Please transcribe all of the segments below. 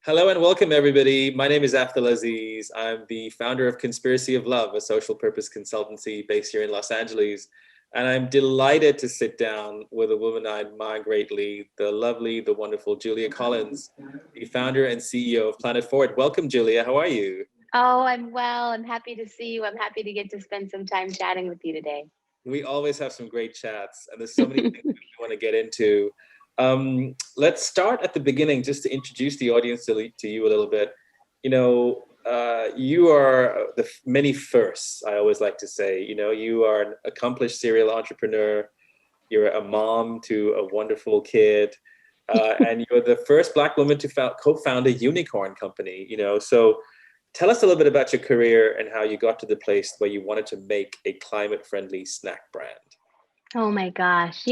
Hello and welcome, everybody. My name is Afdhel Aziz. I'm the founder of Conspiracy of Love, a social purpose consultancy based here in Los Angeles. And I'm delighted to sit down with a woman I admire greatly, the lovely, the wonderful Julia Collins, the founder and CEO of Planet Forward. Welcome, Julia. How are you? Oh, I'm well. I'm happy to see you. I'm happy to get to spend some time chatting with you today. We always have some great chats, and there's so many things that we want to get into. Let's start at the beginning, just to introduce the audience to you a little bit. You are the many firsts, I always like to say. You are an accomplished serial entrepreneur. You're a mom to a wonderful kid. And you're the first Black woman to co-found a unicorn company. So tell us a little bit about your career and how you got to the place where you wanted to make a climate-friendly snack brand. Oh my gosh.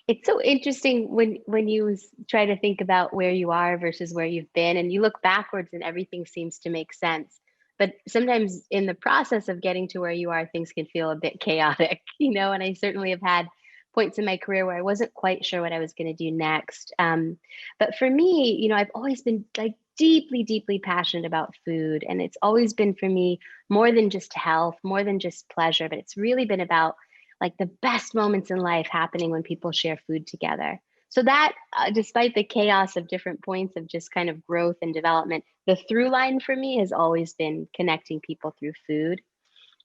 It's so interesting when you try to think about where you are versus where you've been, and you look backwards and everything seems to make sense. But sometimes in the process of getting to where you are, things can feel a bit chaotic, and I certainly have had points in my career where I wasn't quite sure what I was going to do next. But for me, I've always been like deeply, deeply passionate about food. And it's always been for me more than just health, more than just pleasure, but it's really been about like the best moments in life happening when people share food together. So that, despite the chaos of different points of just kind of growth and development, the through line for me has always been connecting people through food.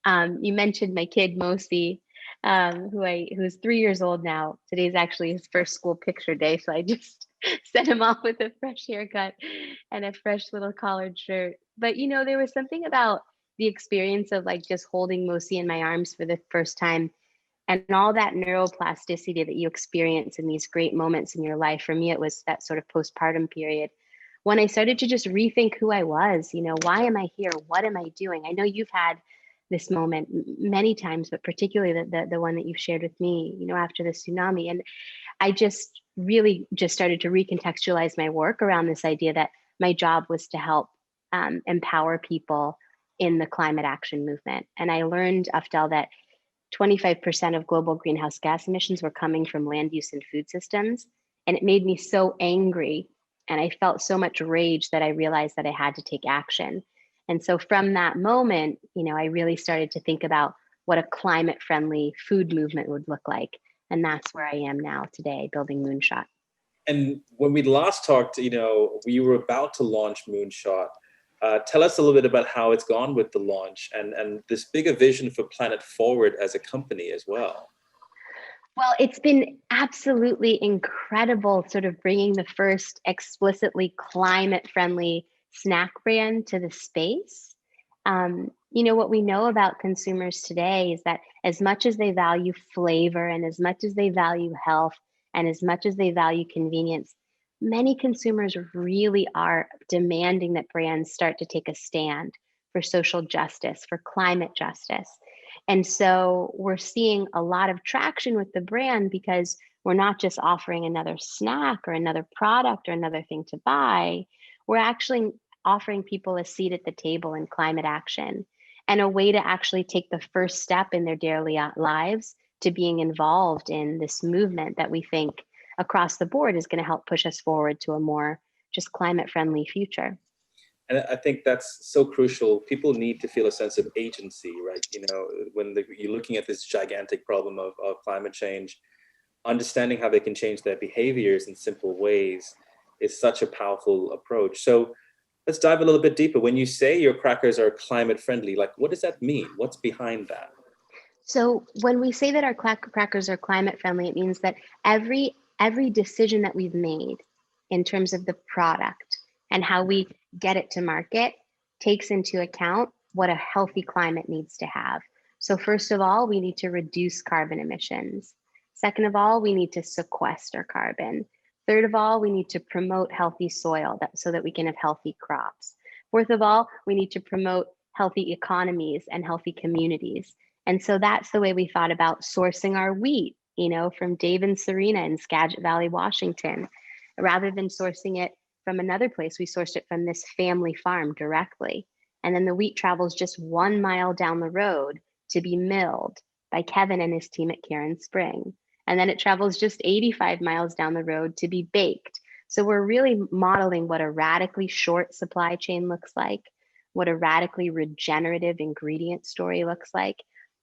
You mentioned my kid Mosi, who's 3 years old now. Today's actually his first school picture day, so I just sent him off with a fresh haircut and a fresh little collared shirt. But there was something about the experience of like just holding Mosi in my arms for the first time and all that neuroplasticity that you experience in these great moments in your life. For me, it was that sort of postpartum period when I started to just rethink who I was. Why am I here? What am I doing? I know you've had this moment many times, but particularly the one that you've shared with me, after the tsunami. And I just really just started to recontextualize my work around this idea that my job was to help empower people in the climate action movement. And I learned, Afdel, that 25% of global greenhouse gas emissions were coming from land use and food systems. And it made me so angry. And I felt so much rage that I realized that I had to take action. And so from that moment, I really started to think about what a climate friendly food movement would look like. And that's where I am now today, building Moonshot. And when we last talked, we were about to launch Moonshot. Tell us a little bit about how it's gone with the launch and this bigger vision for Planet Forward as a company as well. Well, it's been absolutely incredible sort of bringing the first explicitly climate friendly snack brand to the space. What we know about consumers today is that as much as they value flavor and as much as they value health and as much as they value convenience, many consumers really are demanding that brands start to take a stand for social justice, for climate justice. And so we're seeing a lot of traction with the brand because we're not just offering another snack or another product or another thing to buy. We're actually offering people a seat at the table in climate action and a way to actually take the first step in their daily lives to being involved in this movement that we think across the board is going to help push us forward to a more just climate friendly future. And I think that's so crucial. People need to feel a sense of agency, right? When you're looking at this gigantic problem of climate change, understanding how they can change their behaviors in simple ways is such a powerful approach. So let's dive a little bit deeper. When you say your crackers are climate friendly, like what does that mean? What's behind that? So when we say that our crackers are climate friendly, it means that every decision that we've made in terms of the product and how we get it to market takes into account what a healthy climate needs to have. So first of all, we need to reduce carbon emissions. Second of all, we need to sequester carbon. Third of all, we need to promote healthy soil so that we can have healthy crops. Fourth of all, we need to promote healthy economies and healthy communities. And so that's the way we thought about sourcing our wheat, from Dave and Serena in Skagit Valley, Washington. Rather than sourcing it from another place, we sourced it from this family farm directly. And then the wheat travels just 1 mile down the road to be milled by Kevin and his team at Karen Spring. And then it travels just 85 miles down the road to be baked So we're really modeling what a radically short supply chain looks like, what a radically regenerative ingredient story looks like.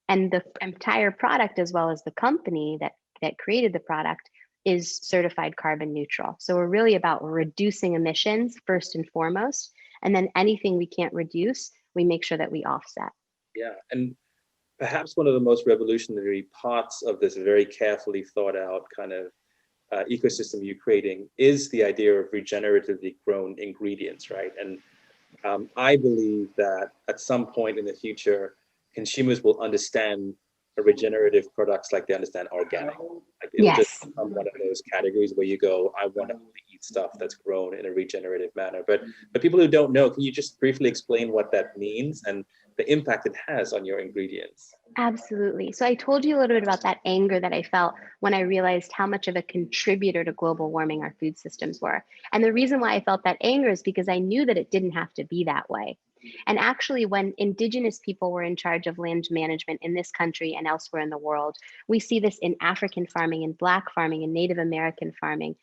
And the entire product, as well as the company that created the product, is certified carbon neutral. So we're really about reducing emissions first and foremost. And then anything we can't reduce, we make sure that we offset. Yeah. And perhaps one of the most revolutionary parts of this very carefully thought out kind of ecosystem you're creating is the idea of regeneratively grown ingredients, right? And I believe that at some point in the future, consumers will understand regenerative products like they understand organic. Like it'll just Yes. become one of those categories where you go, I want to only eat stuff that's grown in a regenerative manner. But people who don't know, can you just briefly explain what that means and the impact it has on your ingredients? Absolutely. So I told you a little bit about that anger that I felt when I realized how much of a contributor to global warming our food systems were. And the reason why I felt that anger is because I knew that it didn't have to be that way. And actually, when indigenous people were in charge of land management in this country and elsewhere in the world, we see this in African farming and Black farming and Native American farming,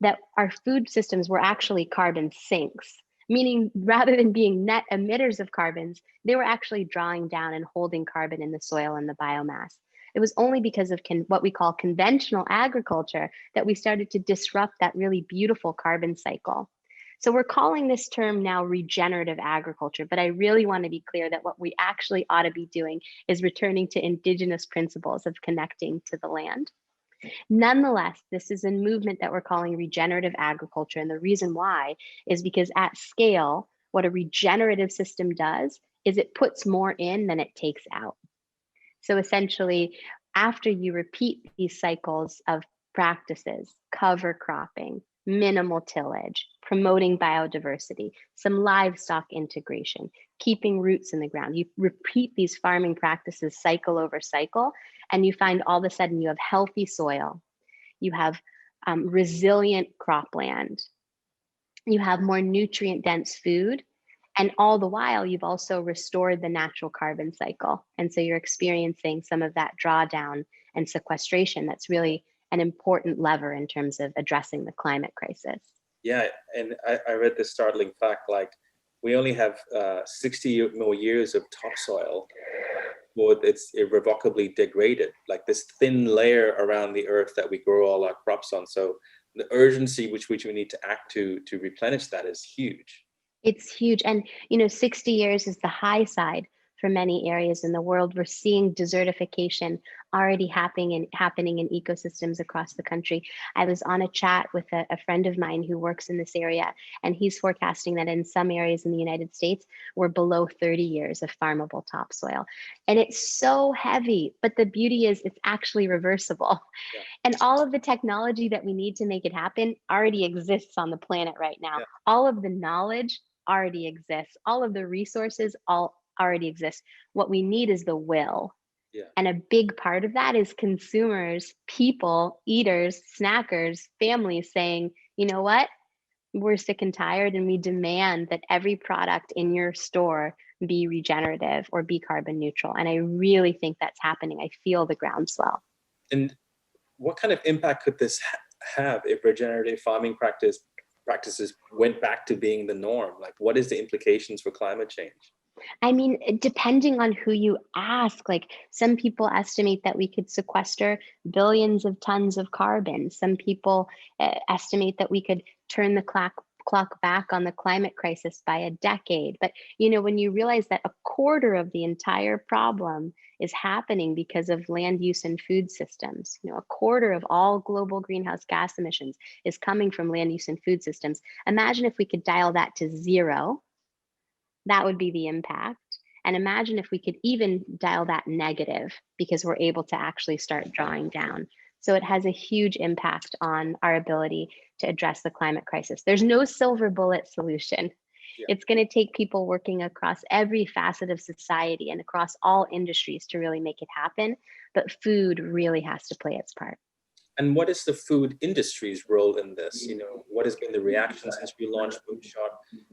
that our food systems were actually carbon sinks, meaning rather than being net emitters of carbons, they were actually drawing down and holding carbon in the soil and the biomass. It was only because of what we call conventional agriculture that we started to disrupt that really beautiful carbon cycle. So we're calling this term now regenerative agriculture, but I really want to be clear that what we actually ought to be doing is returning to indigenous principles of connecting to the land. Nonetheless, this is a movement that we're calling regenerative agriculture. And the reason why is because at scale, what a regenerative system does is it puts more in than it takes out. So essentially, after you repeat these cycles of practices, cover cropping, minimal tillage, promoting biodiversity, some livestock integration, keeping roots in the ground, you repeat these farming practices cycle over cycle, and you find all of a sudden you have healthy soil, you have resilient cropland, you have more nutrient dense food, and all the while you've also restored the natural carbon cycle. And so you're experiencing some of that drawdown and sequestration that's really an important lever in terms of addressing the climate crisis. Yeah, and I read this startling fact, like we only have 60 more years of topsoil before it's irrevocably degraded, like this thin layer around the earth that we grow all our crops on. So the urgency which we need to act to replenish that is huge. It's huge. And, 60 years is the high side for many areas in the world. We're seeing desertification already happening in ecosystems across the country. I was on a chat with a friend of mine who works in this area, and he's forecasting that in some areas in the United States, we're below 30 years of farmable topsoil. And it's so heavy, but the beauty is it's actually reversible. Yeah. And all of the technology that we need to make it happen already exists on the planet right now. Yeah. All of the knowledge already exists. All of the resources all already exist. What we need is the will. Yeah. And a big part of that is consumers, people, eaters, snackers, families saying, you know what? We're sick and tired, and we demand that every product in your store be regenerative or be carbon neutral. And I really think that's happening. I feel the groundswell. And what kind of impact could this have if regenerative farming practices went back to being the norm? Like, what is the implications for climate change? I mean, depending on who you ask, like some people estimate that we could sequester billions of tons of carbon. Some people estimate that we could turn the clock back on the climate crisis by a decade. But, when you realize that a quarter of the entire problem is happening because of land use and food systems, a quarter of all global greenhouse gas emissions is coming from land use and food systems. Imagine if we could dial that to zero. That would be the impact. And imagine if we could even dial that negative because we're able to actually start drawing down. So it has a huge impact on our ability to address the climate crisis. There's no silver bullet solution. Yeah. It's going to take people working across every facet of society and across all industries to really make it happen. But food really has to play its part. And what is the food industry's role in this? What has been the reaction since we launched Moonshot?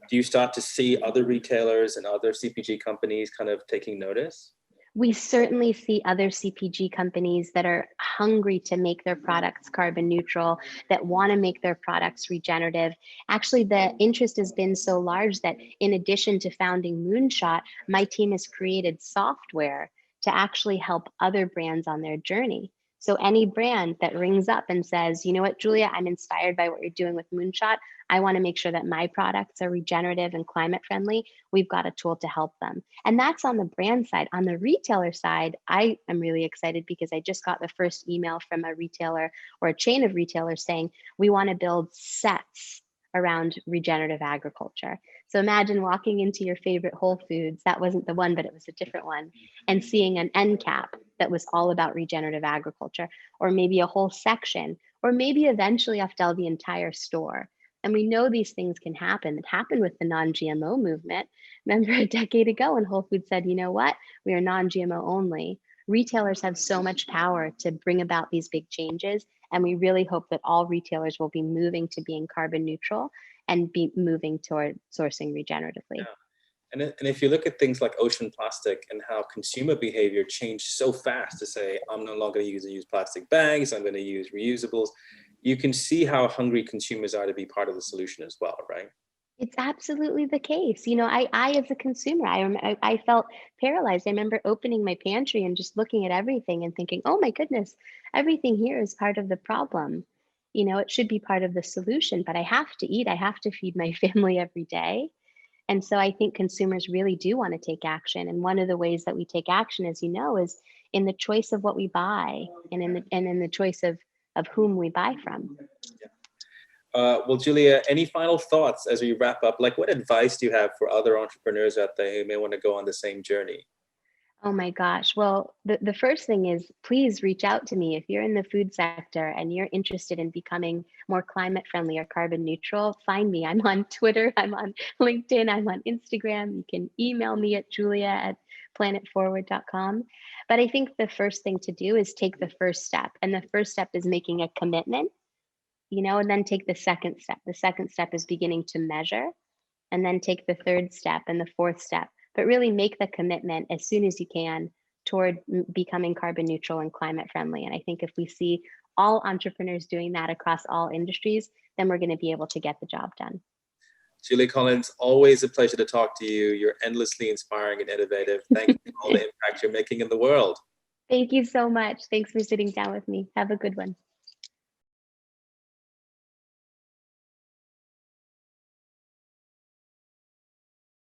Do you start to see other retailers and other CPG companies kind of taking notice? We certainly see other CPG companies that are hungry to make their products carbon neutral, that want to make their products regenerative. Actually, the interest has been so large that in addition to founding Moonshot, my team has created software to actually help other brands on their journey. So any brand that rings up and says, you know what, Julia, I'm inspired by what you're doing with Moonshot. I want to make sure that my products are regenerative and climate friendly. We've got a tool to help them. And that's on the brand side. On the retailer side, I am really excited because I just got the first email from a retailer or a chain of retailers saying, we want to build sets around regenerative agriculture. So imagine walking into your favorite Whole Foods, that wasn't the one, but it was a different one, and seeing an end cap that was all about regenerative agriculture, or maybe a whole section, or maybe eventually Afdhel, the entire store. And we know these things can happen. It happened with the non-GMO movement. Remember a decade ago when Whole Foods said, you know what, we are non-GMO only. Retailers have so much power to bring about these big changes. And we really hope that all retailers will be moving to being carbon neutral and be moving toward sourcing regeneratively. Yeah. And if you look at things like ocean plastic and how consumer behavior changed so fast to say, I'm no longer going to use plastic bags, I'm going to use reusables, you can see how hungry consumers are to be part of the solution as well, right? It's absolutely the case. You know, I as a consumer, I felt paralyzed. I remember opening my pantry and just looking at everything and thinking, oh my goodness, everything here is part of the problem. You know, it should be part of the solution, but I have to eat, I have to feed my family every day. And so I think consumers really do want to take action. And one of the ways that we take action, as you know, is in the choice of what we buy and in the choice of whom we buy from. Well, Julia, any final thoughts as we wrap up? Like, what advice do you have for other entrepreneurs out there who may want to go on the same journey? Oh my gosh. Well, the first thing is please reach out to me if you're in the food sector and you're interested in becoming more climate friendly or carbon neutral. Find me. I'm on Twitter, I'm on LinkedIn, I'm on Instagram. You can email me at julia@planetforward.com. But I think the first thing to do is take the first step. And the first step is making a commitment, you know, and then take the second step. The second step is beginning to measure, and then take the third step and the fourth step, but really make the commitment as soon as you can toward becoming carbon neutral and climate friendly. And I think if we see all entrepreneurs doing that across all industries, then we're going to be able to get the job done. Julia Collins, always a pleasure to talk to you. You're endlessly inspiring and innovative. Thank you for all the impact you're making in the world. Thank you so much. Thanks for sitting down with me. Have a good one.